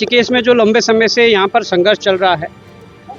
ऋषिकेश में जो लंबे समय से यहाँ पर संघर्ष चल रहा है,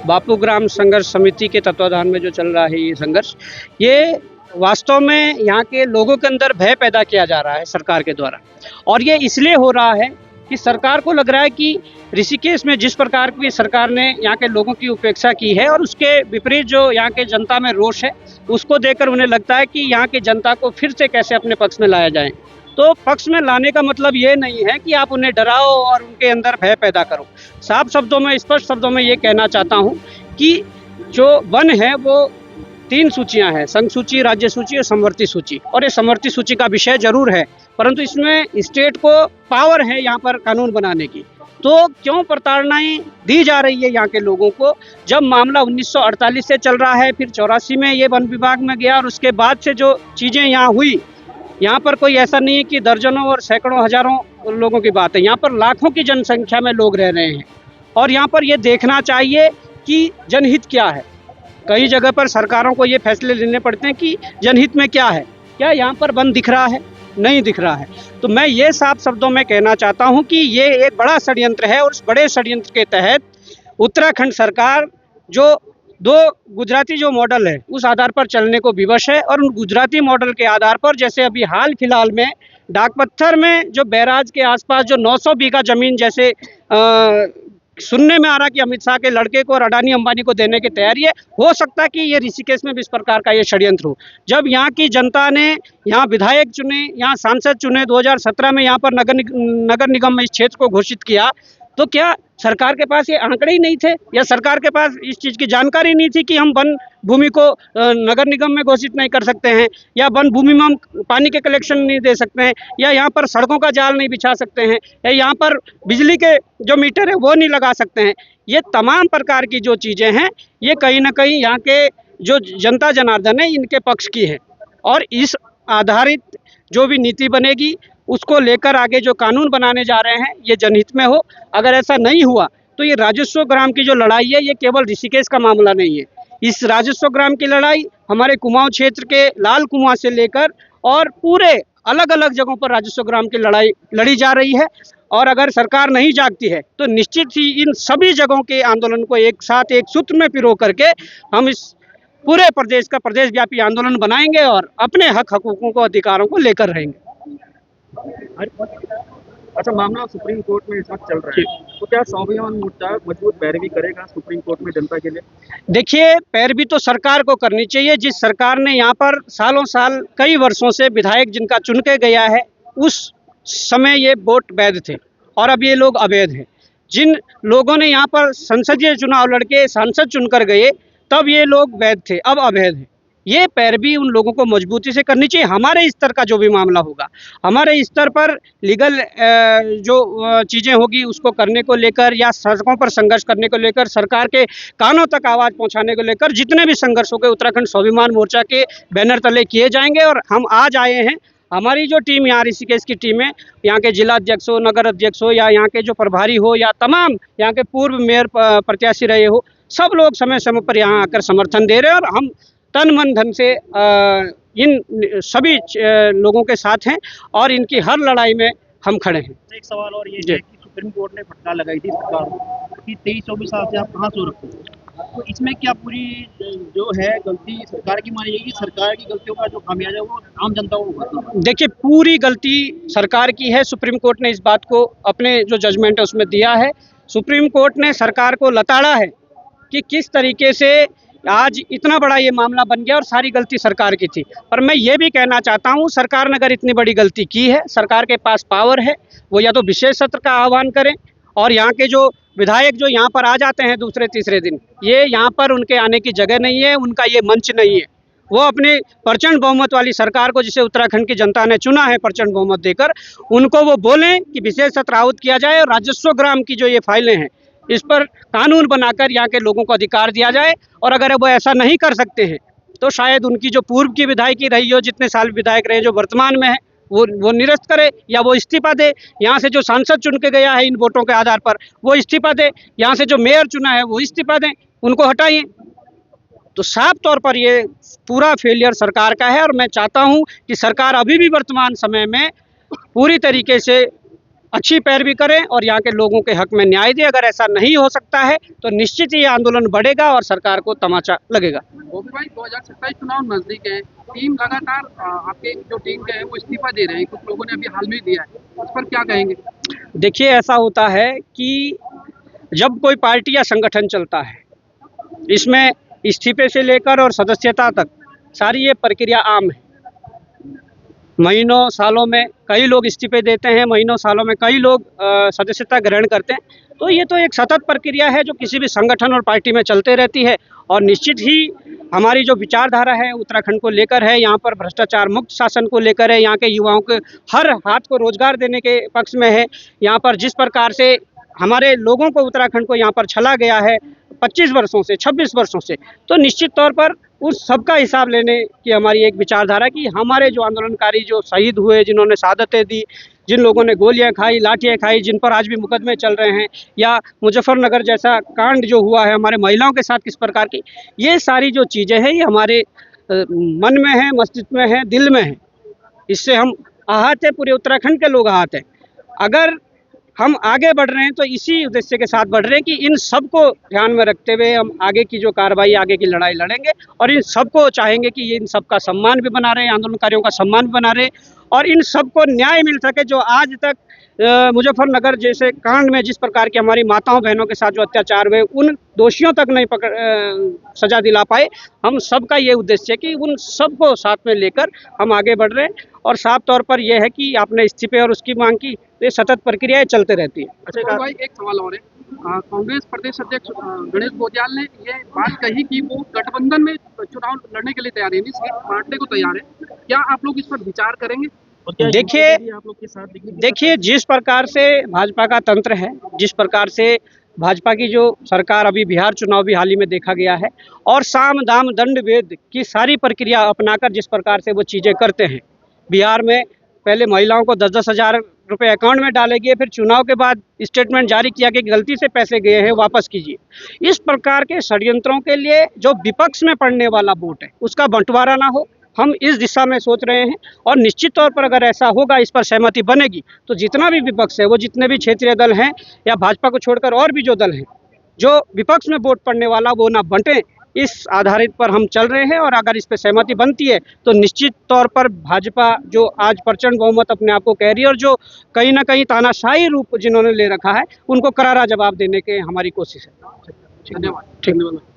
बापूग्राम संघर्ष समिति के तत्वाधान में जो चल रहा है ये संघर्ष, ये वास्तव में यहाँ के लोगों के अंदर भय पैदा किया जा रहा है सरकार के द्वारा। और ये इसलिए हो रहा है कि सरकार को लग रहा है कि ऋषिकेश में जिस प्रकार की सरकार ने यहाँ के लोगों की उपेक्षा की है और उसके विपरीत जो यहाँ के जनता में रोष है, उसको देखकर उन्हें लगता है कि यहाँ की जनता को फिर से कैसे अपने पक्ष में लाया जाए। तो पक्ष में लाने का मतलब ये नहीं है कि आप उन्हें डराओ और उनके अंदर भय पैदा करो। साफ शब्दों में, स्पष्ट शब्दों में ये कहना चाहता हूँ कि जो वन है वो 3 सूचियां हैं, संघ सूची, राज्य सूची और समवर्ती सूची। और ये समवर्ती सूची का विषय जरूर है, परंतु इसमें स्टेट को पावर है यहाँ पर कानून बनाने की। तो क्यों प्रताड़नाएं दी जा रही है यहाँ के लोगों को, जब मामला 1948 से चल रहा है, फिर 84 में ये वन विभाग में गया और उसके बाद से जो चीज़ें यहाँ हुई, यहाँ पर कोई ऐसा नहीं है कि दर्जनों और सैकड़ों हजारों लोगों की बात है, यहाँ पर लाखों की जनसंख्या में लोग रह रहे हैं। और यहाँ पर ये देखना चाहिए कि जनहित क्या है। कई जगह पर सरकारों को ये फैसले लेने पड़ते हैं कि जनहित में क्या है, क्या यहाँ पर वन दिख रहा है, नहीं दिख रहा है। तो मैं ये साफ शब्दों में कहना चाहता हूँ कि ये एक बड़ा षड्यंत्र है और उस बड़े षड्यंत्र के तहत उत्तराखंड सरकार जो 2 गुजराती जो मॉडल है उस आधार पर चलने को विवश है। और उन गुजराती मॉडल के आधार पर, जैसे अभी हाल फिलहाल में डाकपत्थर में जो बैराज के आसपास जो 900 बीघा जमीन जैसे सुनने में आ रहा कि अमित शाह के लड़के को और अडानी अंबानी को देने की तैयारी है, हो सकता है कि ये ऋषिकेश में भी इस प्रकार का ये षड्यंत्र हो। जब यहाँ की जनता ने यहाँ विधायक चुने, यहाँ सांसद चुने, 2017 में यहाँ पर नगर निगम में इस क्षेत्र को घोषित किया, तो क्या सरकार के पास ये आंकड़े ही नहीं थे, या सरकार के पास इस चीज़ की जानकारी नहीं थी कि हम वन भूमि को नगर निगम में घोषित नहीं कर सकते हैं, या वन भूमि में हम पानी के कलेक्शन नहीं दे सकते हैं, या यहाँ पर सड़कों का जाल नहीं बिछा सकते हैं, या यहाँ पर बिजली के जो मीटर है वो नहीं लगा सकते हैं। ये तमाम प्रकार की जो चीज़ें हैं ये कहीं ना कहीं यहाँ के जो जनता जनार्दन है इनके पक्ष की है। और इस आधारित जो भी नीति बनेगी उसको लेकर आगे जो कानून बनाने जा रहे हैं ये जनहित में हो। अगर ऐसा नहीं हुआ तो ये राजस्व ग्राम की जो लड़ाई है ये केवल ऋषिकेश का मामला नहीं है। इस राजस्व ग्राम की लड़ाई हमारे कुमाऊं क्षेत्र के लाल कुआं से लेकर और पूरे अलग अलग जगहों पर राजस्व ग्राम की लड़ाई लड़ी जा रही है। और अगर सरकार नहीं जागती है तो निश्चित ही इन सभी जगहों के आंदोलन को एक साथ एक सूत्र में पिरो करके हम इस पूरे प्रदेश का प्रदेशव्यापी आंदोलन बनाएंगे और अपने हक हकूकों को, अधिकारों को लेकर रहेंगे। अच्छा, मामला सुप्रीम कोर्ट में इस वक्त चल रहा है, तो क्या स्वाभिमान मोर्चा मजबूत पैरवी करेगा सुप्रीम कोर्ट में जनता के लिए? देखिए, पैरवी तो सरकार को करनी चाहिए। जिस सरकार ने यहाँ पर सालों साल कई वर्षों से विधायक जिनका चुन के गया है, उस समय ये वोट वैध थे और अब ये लोग अवैध हैं। जिन लोगों ने यहाँ पर संसदीय चुनाव लड़के सांसद चुनकर गए तब ये लोग वैध थे, अब अवैध हैं। ये पैरवी उन लोगों को मजबूती से करनी चाहिए। हमारे स्तर का जो भी मामला होगा, हमारे स्तर पर लीगल जो चीज़ें होगी उसको करने को लेकर, या सड़कों पर संघर्ष करने को लेकर, सरकार के कानों तक आवाज़ पहुंचाने को लेकर जितने भी संघर्ष हो गए उत्तराखंड स्वाभिमान मोर्चा के बैनर तले किए जाएंगे। और हम आज आए हैं, हमारी जो टीम यहाँ ऋषिकेश की टीम है, यहाँ के जिला अध्यक्ष हो, नगर अध्यक्ष हो, या यहाँ के जो प्रभारी हो, या तमाम यहाँ के पूर्व मेयर प्रत्याशी रहे हो, सब लोग समय समय पर यहाँ आकर समर्थन दे रहे हैं। और हम तन मन धन से इन सभी लोगों के साथ हैं और इनकी हर लड़ाई में हम खड़े हैं। एक सवाल और ये है कि सुप्रीम कोर्ट ने फटकार लगाई थी सरकार को कि 23-24 साल से आप कहाँ सो रखते हो, तो इसमें क्या पूरी जो है गलती सरकार की मानी जाएगी? सरकार की गलतियों का जो खामियाजा वो आम जनता को भुगतना है? देखिए, पूरी गलती सरकार की है। सुप्रीम कोर्ट ने इस बात को अपने जो जजमेंट है उसमें दिया है। सुप्रीम कोर्ट ने सरकार को लताड़ा है कि किस तरीके से आज इतना बड़ा ये मामला बन गया और सारी गलती सरकार की थी। पर मैं ये भी कहना चाहता हूँ, सरकार ने अगर इतनी बड़ी गलती की है, सरकार के पास पावर है, वो या तो विशेष सत्र का आह्वान करें और यहाँ के जो विधायक जो यहाँ पर आ जाते हैं दूसरे तीसरे दिन, ये यहाँ पर उनके आने की जगह नहीं है, उनका ये मंच नहीं है। वो अपने प्रचंड बहुमत वाली सरकार को, जिसे उत्तराखंड की जनता ने चुना है प्रचंड बहुमत देकर, उनको वो बोलें कि विशेष सत्र आहूत किया जाए और राजस्व ग्राम की जो ये फाइलें हैं इस पर कानून बनाकर यहाँ के लोगों को अधिकार दिया जाए। और अगर वो ऐसा नहीं कर सकते हैं तो शायद उनकी जो पूर्व की विधायकी रही हो, जितने साल विधायक रहे, जो वर्तमान में है, वो निरस्त करे या वो इस्तीफा दे। यहाँ से जो सांसद चुन के गया है इन वोटों के आधार पर, वो इस्तीफा दे। यहाँ से जो मेयर चुना है वो इस्तीफा दें, उनको हटाइए। तो साफ तौर पर ये पूरा फेलियर सरकार का है। और मैं चाहता हूँ कि सरकार अभी भी वर्तमान समय में पूरी तरीके से अच्छी पैरवी करें और यहाँ के लोगों के हक में न्याय दें। अगर ऐसा नहीं हो सकता है तो निश्चित ही ये आंदोलन बढ़ेगा और सरकार को तमाचा लगेगा। गोपी भाई 2027 चुनाव नजदीक है, टीम लगातार आपके जो टीम के हैं वो इस्तीफा दे रहे हैं, कुछ लोगों ने अभी हाल में दिया है, उस पर क्या कहेंगे? देखिए, ऐसा होता है कि जब कोई पार्टी या संगठन चलता है, इसमें इस्तीफे से लेकर और सदस्यता तक सारी ये प्रक्रिया आम है। महीनों सालों में कई लोग इस्तीफे देते हैं, महीनों सालों में कई लोग सदस्यता ग्रहण करते हैं। तो ये तो एक सतत प्रक्रिया है जो किसी भी संगठन और पार्टी में चलते रहती है। और निश्चित ही हमारी जो विचारधारा है उत्तराखंड को लेकर है, यहाँ पर भ्रष्टाचार मुक्त शासन को लेकर है, यहाँ के युवाओं के हर हाथ को रोजगार देने के पक्ष में है। यहाँ पर जिस प्रकार से हमारे लोगों को उत्तराखंड को यहाँ पर छला गया है 25 वर्षों से 26 वर्षों से, तो निश्चित तौर पर उस सबका हिसाब लेने की हमारी एक विचारधारा कि हमारे जो आंदोलनकारी जो शहीद हुए, जिन्होंने शहादतें दी, जिन लोगों ने गोलियां खाई, लाठियां खाई, जिन पर आज भी मुकदमे चल रहे हैं, या मुजफ्फरनगर जैसा कांड जो हुआ है हमारे महिलाओं के साथ किस प्रकार की, ये सारी जो चीज़ें हैं ये हमारे मन में है, मस्तिष्क में है, दिल में है। इससे हम आहत है, पूरे उत्तराखंड के लोग आहत हैं। अगर हम आगे बढ़ रहे हैं तो इसी उद्देश्य के साथ बढ़ रहे हैं कि इन सबको ध्यान में रखते हुए हम आगे की जो कार्रवाई, आगे की लड़ाई लड़ेंगे और इन सबको चाहेंगे कि ये इन सबका सम्मान भी बना रहे, आंदोलनकारियों का सम्मान भी बना रहे और इन सबको न्याय मिल सके। जो आज तक मुजफ्फरनगर जैसे कांड में जिस प्रकार की हमारी माताओं बहनों के साथ जो अत्याचार हुए, उन दोषियों तक नहीं सजा दिला पाए। हम सबका ये उद्देश्य है कि उन सबको साथ में लेकर हम आगे बढ़ रहे हैं। और साफ तौर पर यह है कि आपने इस्तीफे और उसकी मांग की, ये सतत प्रक्रियाएं चलते रहती है। अच्छा भाई, एक सवाल और है, कांग्रेस प्रदेश अध्यक्ष गणेश गोटियाल ने ये बात कही कि वो गठबंधन में चुनाव लड़ने के लिए तैयार है, सीट बांटने को तैयार है। क्या आप लोग इस पर विचार करेंगे? देखिए जिस प्रकार से भाजपा का तंत्र है, जिस प्रकार से भाजपा की जो सरकार, अभी बिहार चुनाव भी हाल ही में देखा गया है, और साम दाम दंड भेद की सारी प्रक्रिया अपनाकर जिस प्रकार से वो चीज़ें करते हैं। बिहार में पहले महिलाओं को 10-10 हज़ार रुपये अकाउंट में डाले गए, फिर चुनाव के बाद स्टेटमेंट जारी किया कि गलती से पैसे गए हैं, वापस कीजिए। इस प्रकार के षड्यंत्रों के लिए जो विपक्ष में पड़ने वाला वोट है उसका बंटवारा ना हो, हम इस दिशा में सोच रहे हैं। और निश्चित तौर पर अगर ऐसा होगा, इस पर सहमति बनेगी, तो जितना भी विपक्ष है, वो जितने भी क्षेत्रीय दल हैं या भाजपा को छोड़कर और भी जो दल हैं, जो विपक्ष में वोट पड़ने वाला वो ना बंटे, इस आधारित पर हम चल रहे हैं। और अगर इस पर सहमति बनती है तो निश्चित तौर पर भाजपा जो आज प्रचंड बहुमत अपने आप को कह रही है और जो कहीं ना कहीं तानाशाही रूप जिन्होंने ले रखा है, उनको करारा जवाब देने के हमारी कोशिश है। धन्यवाद। ठीक।